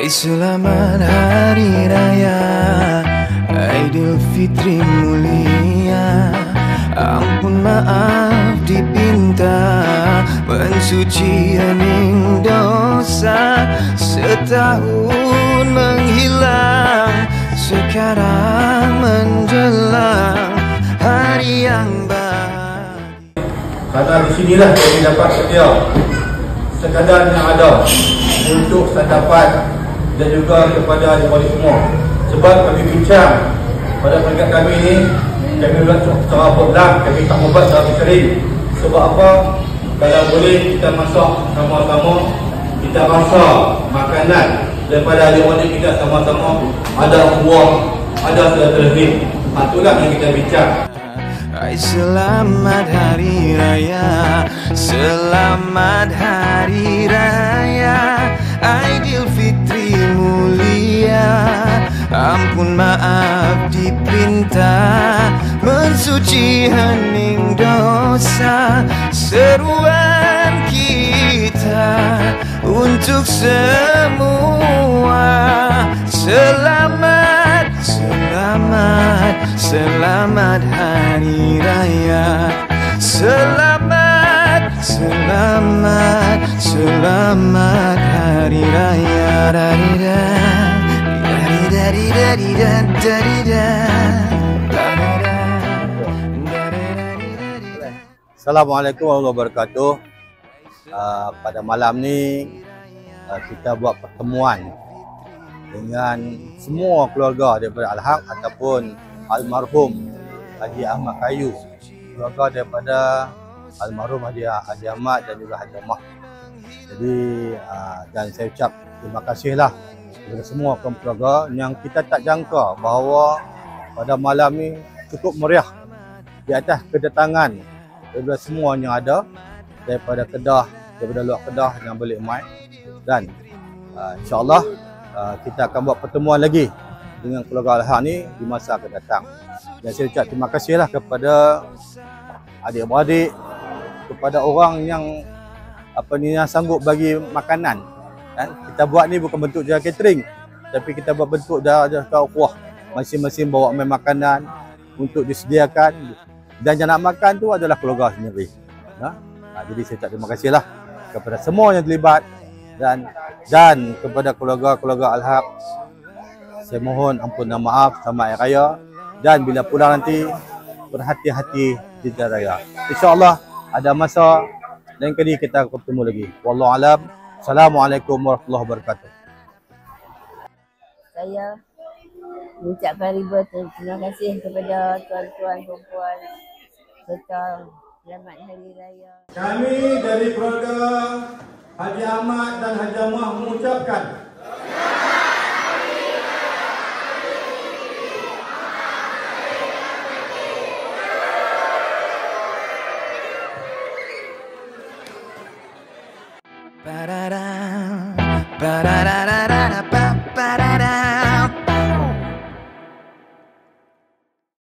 Selamat Hari Raya Aidilfitri mulia. Ampun maaf dipinta, mensuci hening dosa. Setahun menghilang, sekarang menjelang hari yang bahagia. Karena di sinilah kami dapat sedia sekadar yang ada untuk santapan dan juga kepada ahli semua. Sebab kami bincang pada peringkat kami ini, kami buat secara program, kami tak membuat secara sering. Sebab apa? Kalau boleh kita masak sama-sama, kita rasa makanan daripada ahli kita sama-sama, ada buah, ada silaturahmi. Itulah yang kita bincang. Selamat Hari Raya, selamat Hari Raya Aidilfitri mulia. Ampun maaf dipinta, mensuci hening dosa. Seruan kita untuk semua. Selamat, selamat, selamat Hari Raya. Selamat, selamat, selamat Hari Raya. Darida, darida, darida, darida, darida. Assalamualaikum warahmatullahi wabarakatuh. Pada malam ni kita buat pertemuan dengan semua keluarga daripada Al-Haq ataupun almarhum Haji Ahmad Kayu, keluarga daripada almarhum Haji Ahmad dan juga Haji Ahmad. Jadi dan saya ucap terima kasihlah kepada semua keluarga yang kita tak jangka bahawa pada malam ni cukup meriah di atas kedatangan daripada semua yang ada daripada Kedah, daripada luar Kedah yang balik mai. Dan insyaAllah kita akan buat pertemuan lagi dengan keluarga Al-Haq ni di masa akan datang. Dan saya ucap terima kasihlah kepada adik-beradik, kepada orang yang yang sanggup bagi makanan. Kan? Kita buat ni bukan bentuk jalan catering, tapi kita buat bentuk jalan ukhuwah. Masing-masing bawa main makanan untuk disediakan, dan yang nak makan tu adalah keluarga sendiri. Jadi saya ucap terima kasihlah kepada semua yang terlibat dan kepada keluarga-keluarga Al-Haq. Saya mohon ampun dan maaf, selamat Hari Raya, dan bila pulang nanti berhati-hati di jalan raya. InsyaAllah ada masa lain kali kita akan bertemu lagi. Wallahu alam. Assalamualaikum warahmatullahi wabarakatuh. Saya mengucapkan ribuan terima kasih kepada tuan-tuan, perempuan serta selamat Hari Raya. Kami dari keluarga Haji Ahmad dan Haji Ahmad mengucapkan